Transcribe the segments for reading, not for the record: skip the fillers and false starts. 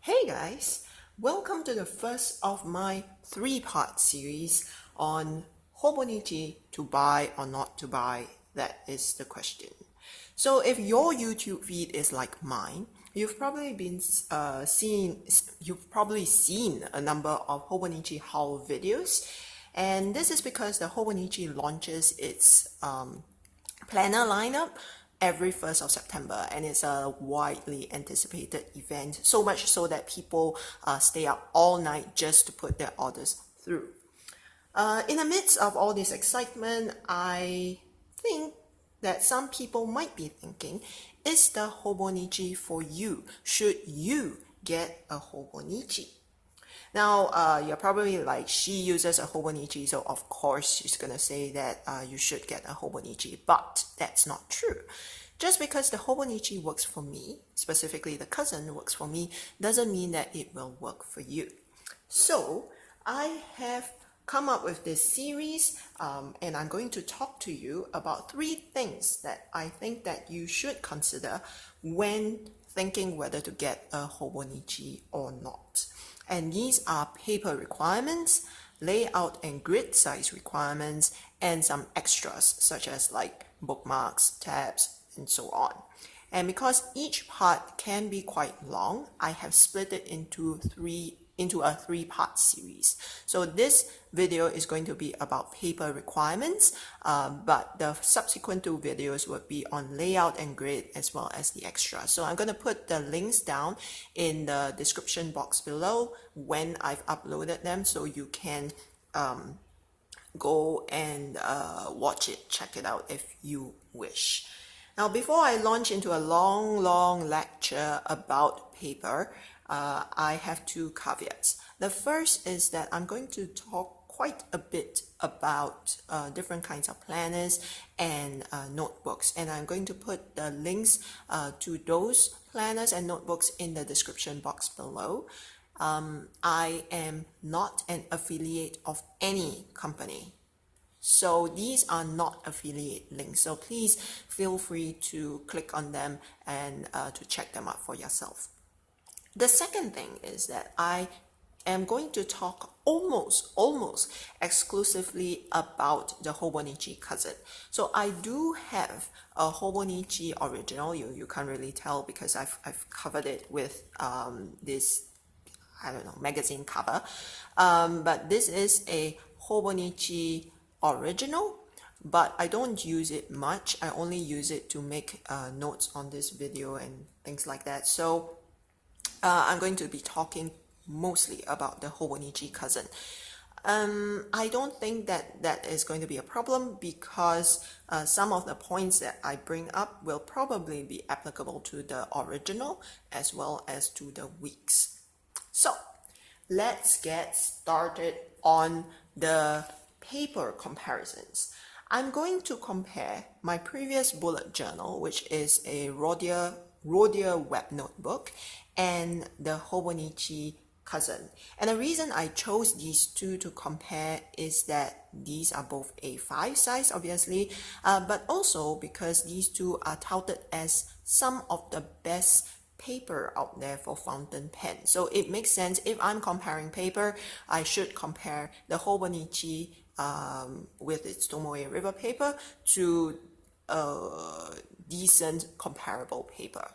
Hey guys, welcome to the first of my three-part series on Hobonichi, to buy or not to buy. That is the question. So if your YouTube feed is like mine, you've probably seen a number of Hobonichi haul videos, and this is because the Hobonichi launches its planner lineup every 1st of September, and it's a widely anticipated event, so much so that people stay up all night just to put their orders through. In the midst of all this excitement, I think that some people might be thinking, is the Hobonichi for you? Should you get a Hobonichi? Now, you're probably like, she uses a Hobonichi, so of course she's gonna say that you should get a Hobonichi, but that's not true. Just because the Hobonichi works for me, specifically the cousin works for me, doesn't mean that it will work for you. So, I have come up with this series, and I'm going to talk to you about 3 things that I think that you should consider when thinking whether to get a Hobonichi or not. And these are paper requirements, layout and grid size requirements, and some extras such as like bookmarks, tabs, and so on. And because each part can be quite long, I have split it into a 3-part series. So this video is going to be about paper requirements, but the subsequent 2 videos will be on layout and grid as well as the extra. So I'm going to put the links down in the description box below when I've uploaded them, so you can go and watch it, check it out if you wish. Now, before I launch into a long lecture about paper, I have 2 caveats. The first is that I'm going to talk quite a bit about different kinds of planners and notebooks, and I'm going to put the links to those planners and notebooks in the description box below. I am not an affiliate of any company, so these are not affiliate links, so please feel free to click on them and to check them out for yourself. The second thing is that I am going to talk almost exclusively about the Hobonichi cousin. So I do have a Hobonichi original. You can't really tell because I've covered it with this, I don't know, magazine cover. But this is a Hobonichi original, but I don't use it much. I only use it to make notes on this video and things like that. So I'm going to be talking mostly about the Hobonichi cousin. I don't think that is going to be a problem because some of the points that I bring up will probably be applicable to the original as well as to the weeks. So let's get started on the paper comparisons. I'm going to compare my previous bullet journal, which is a Rhodia Webnotebook, and the Hobonichi cousin. And the reason I chose these 2 to compare is that these are both A5 size, obviously, but also because these 2 are touted as some of the best paper out there for fountain pen. So it makes sense, if I'm comparing paper, I should compare the Hobonichi with its tomoe river paper to decent comparable paper.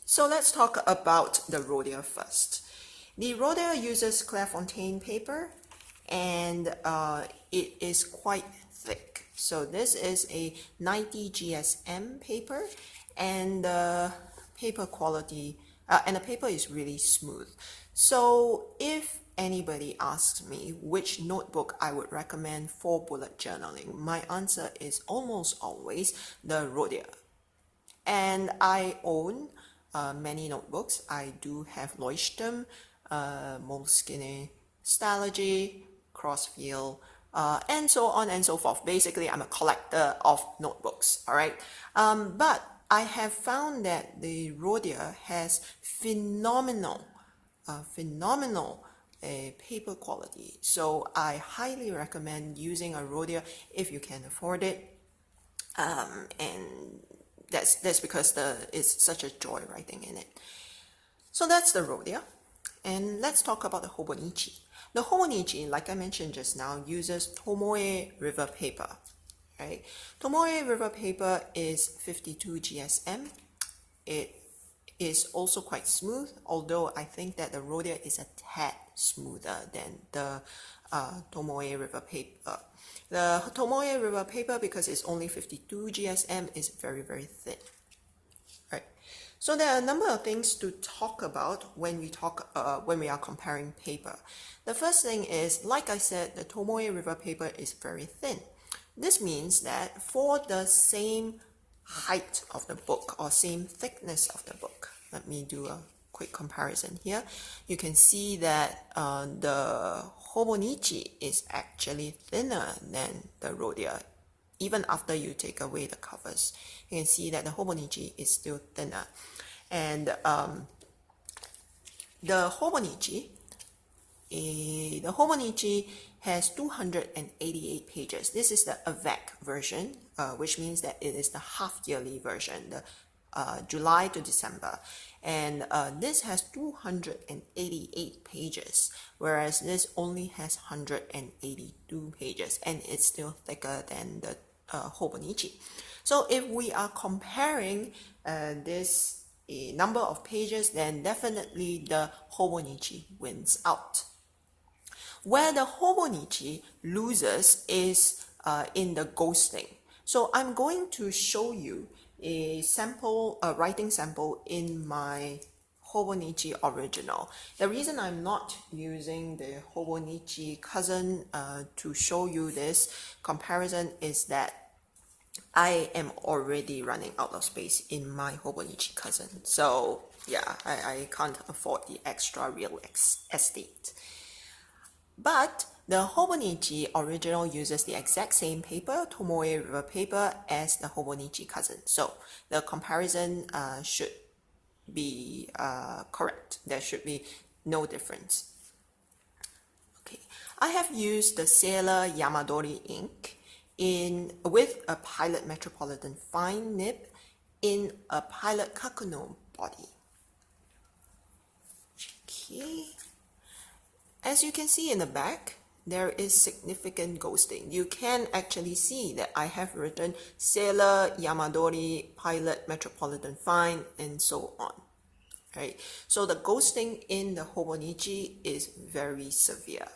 So let's talk about the Rhodia first. The Rhodia uses Clairefontaine paper, and it is quite thick. So this is a 90 GSM paper, and the paper quality and the paper is really smooth. So if anybody asks me which notebook I would recommend for bullet journaling, my answer is almost always the Rhodia. And I own many notebooks. I do have Leuchtturm, Moleskine, Stylogy, Crossfield, and so on and so forth. Basically, I'm a collector of notebooks, all right? But I have found that the Rhodia has phenomenal paper quality. So I highly recommend using a Rhodia if you can afford it. And that's because it's such a joy writing in it. So that's the Rhodia. And let's talk about the Hobonichi. The Hobonichi, like I mentioned just now, uses tomoe river paper. Right? Tomoe river paper is 52 GSM. It is also quite smooth, although I think that the Rhodia is a tad smoother than the tomoe river paper. The tomoe river paper, because it's only 52 GSM, is very, very thin. Right. So there are a number of things to talk about when we are comparing paper. The first thing is, like I said, the tomoe river paper is very thin. This means that for the same height of the book or same thickness of the book, let me do a quick comparison here. You can see that the Hobonichi is actually thinner than the Rhodia. Even after you take away the covers, you can see that the Hobonichi is still thinner. And the Hobonichi has 288 pages. This is the AVEC version, which means that it is the half-yearly version, the July to December. And this has 288 pages, whereas this only has 182 pages, and it's still thicker than the Hobonichi. So if we are comparing this number of pages, then definitely the Hobonichi wins out. Where the Hobonichi loses is in the ghosting. So I'm going to show you a sample, a writing sample in my Hobonichi original. The reason I'm not using the Hobonichi cousin to show you this comparison is that I am already running out of space in my Hobonichi cousin. So yeah, I can't afford the extra real estate. But the Hobonichi original uses the exact same paper, tomoe river paper, as the Hobonichi cousin. So the comparison should be correct. There should be no difference. Okay, I have used the Sailor Yamadori ink with a Pilot Metropolitan fine nib in a Pilot Kakuno body. Okay. As you can see in the back, there is significant ghosting. You can actually see that I have written Sailor, Yamadori, Pilot, Metropolitan Fine, and so on. Right? So the ghosting in the Hobonichi is very severe.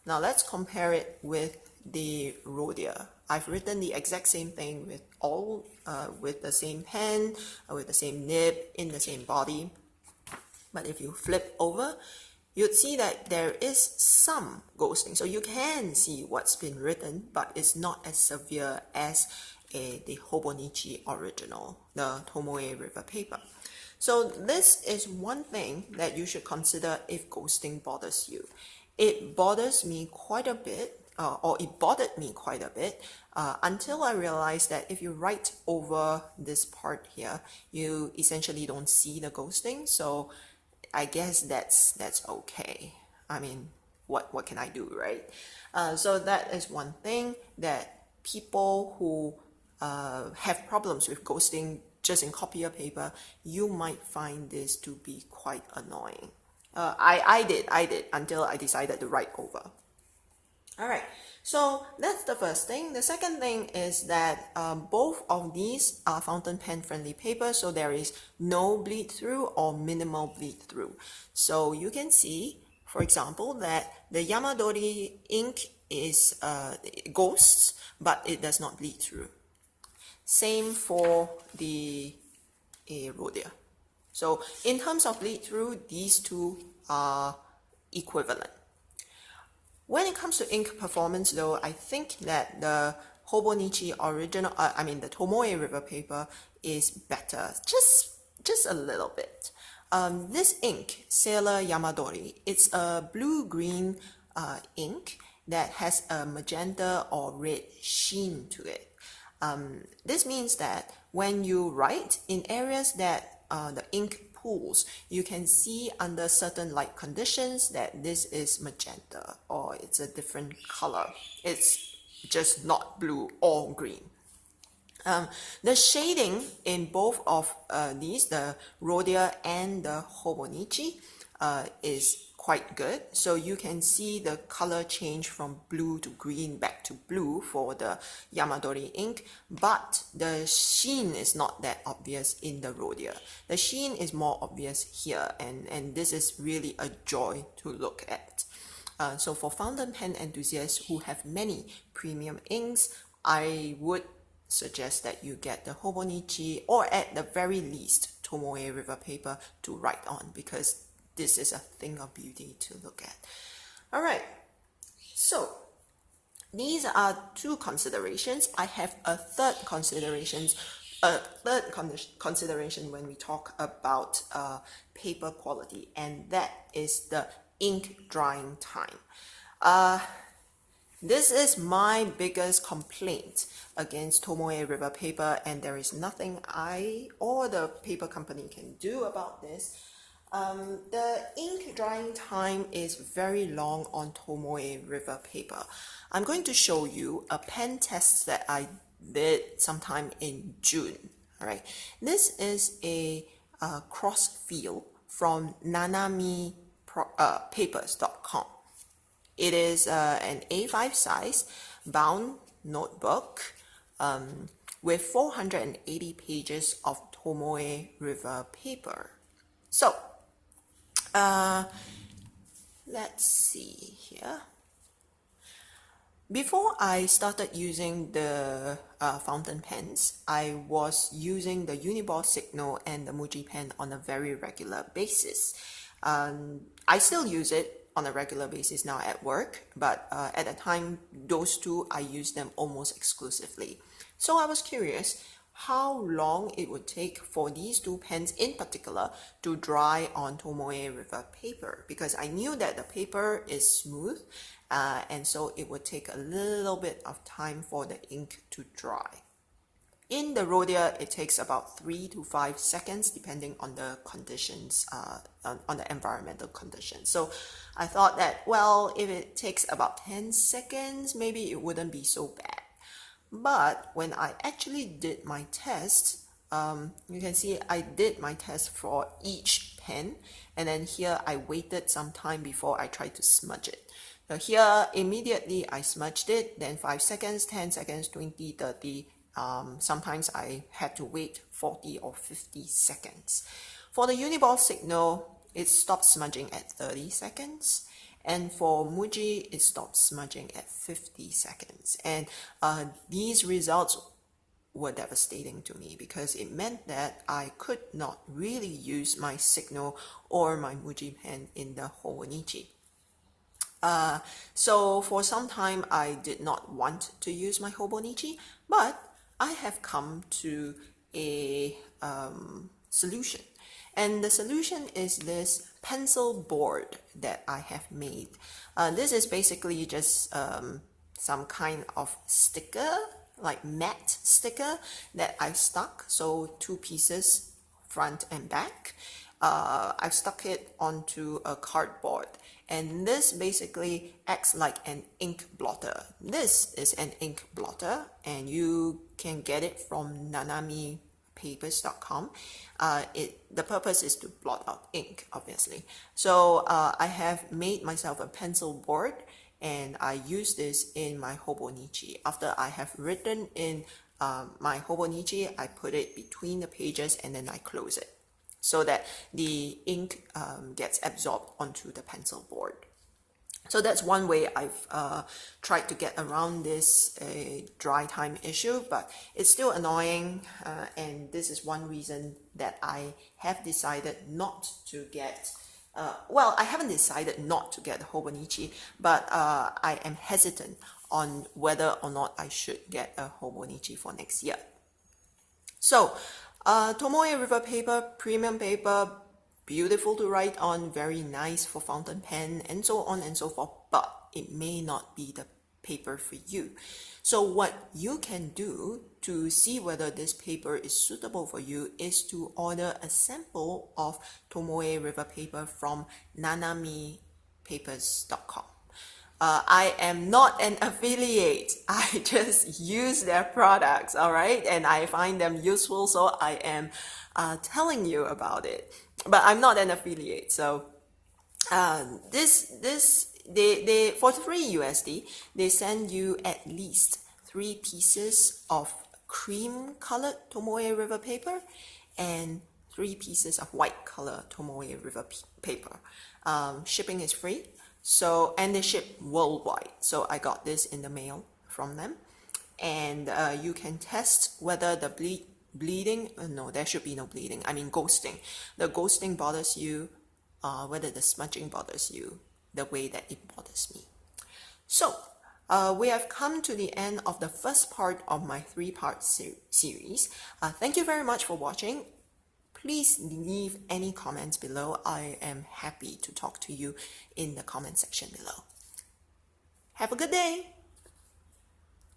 Now let's compare it with the Rhodia. I've written the exact same thing with the same pen, with the same nib, in the same body. But if you flip over, you'd see that there is some ghosting. So you can see what's been written, but it's not as severe as the Hobonichi original, the Tomoe River paper. So this is one thing that you should consider if ghosting bothers you. It bothers me quite a bit, or it bothered me quite a bit, until I realized that if you write over this part here, you essentially don't see the ghosting. So I guess that's okay. I mean, what can I do, right? So that is one thing that people who have problems with ghosting just in copier paper, you might find this to be quite annoying. I did until I decided to write over. All right, so that's the first thing. The second thing is that both of these are fountain pen friendly paper, so there is no bleed through or minimal bleed through. So you can see, for example, that the Yamadori ink is ghosts, but it does not bleed through. Same for the Rhodia. So in terms of bleed through, these two are equivalent. When it comes to ink performance though, I think that the Hobonichi original, the Tomoe River paper is better, just a little bit. This ink, Sailor Yamadori, it's a blue-green ink that has a magenta or red sheen to it. This means that when you write in areas that the ink pools, you can see under certain light conditions that this is magenta or it's a different color. It's just not blue or green. The shading in both of these, the Rhodia and the Hobonichi, is quite good. So you can see the color change from blue to green back to blue for the Yamadori ink, but the sheen is not that obvious in the Rhodia. The sheen is more obvious here, and this is really a joy to look at. So for fountain pen enthusiasts who have many premium inks, I would suggest that you get the Hobonichi, or at the very least tomoe river paper to write on, because this is a thing of beauty to look at. All right, so these are two considerations. I have a third consideration when we talk about paper quality, and that is the ink drying time. This is my biggest complaint against tomoe river paper, and there is nothing I or the paper company can do about this. The ink drying time is very long on tomoe river paper. I'm going to show you a pen test that I did sometime in June. All right, this is a cross feel from nanamipapers.com. It is an A5 size bound notebook with 480 pages of tomoe river paper. So let's see here. Before I started using the fountain pens, I was using the Uniball Signal and the Muji pen on a very regular basis. I still use it on a regular basis now at work, but at the time, those two, I use them almost exclusively. So I was curious how long it would take for these two pens in particular to dry on tomoe river paper, because I knew that the paper is smooth, and so it would take a little bit of time for the ink to dry. In the Rhodia, it takes about 3 to 5 seconds depending on the conditions, on the environmental conditions. So I thought that, well, if it takes about 10 seconds, maybe it wouldn't be so bad. But when I actually did my test, you can see I did my test for each pen, and then here I waited some time before I tried to smudge it. So here, immediately I smudged it, then 5 seconds, 10 seconds, 20, 30, sometimes I had to wait 40 or 50 seconds. For the Uniball Signal, it stopped smudging at 30 seconds. And for Muji, it stopped smudging at 50 seconds. And these results were devastating to me, because it meant that I could not really use my Signal or my Muji pen in the Hobonichi. So for some time, I did not want to use my Hobonichi, but I have come to a solution. And the solution is this pencil board that I have made. This is basically just some kind of sticker, like matte sticker that I stuck. So 2 pieces, front and back. I've stuck it onto a cardboard. And this basically acts like an ink blotter. This is an ink blotter, and you can get it from nanamipapers.com. The purpose is to blot out ink, obviously. So I have made myself a pencil board, and I use this in my Hobonichi. After I have written in my Hobonichi, I put it between the pages and then I close it, so that the ink gets absorbed onto the pencil board. So that's one way I've tried to get around this dry time issue, but it's still annoying, and this is one reason that I have decided not to get, well, I haven't decided not to get the Hobonichi, but I am hesitant on whether or not I should get a Hobonichi for next year. So, tomoe river paper, premium paper, beautiful to write on, very nice for fountain pen, and so on and so forth, but it may not be the paper for you. So what you can do to see whether this paper is suitable for you is to order a sample of tomoe river paper from nanamipapers.com. I am not an affiliate. I just use their products, all right? And I find them useful, so I am telling you about it. But I'm not an affiliate, so they for $3 they send you at least 3 pieces of cream colored tomoe river paper and 3 pieces of white color tomoe river paper. Shipping is free, so, and they ship worldwide. So I got this in the mail from them, and you can test whether the bleeding. No, there should be no bleeding. I mean ghosting. The ghosting bothers you, whether the smudging bothers you, the way that it bothers me. So we have come to the end of the first part of my 3-part series. Thank you very much for watching. Please leave any comments below. I am happy to talk to you in the comment section below. Have a good day.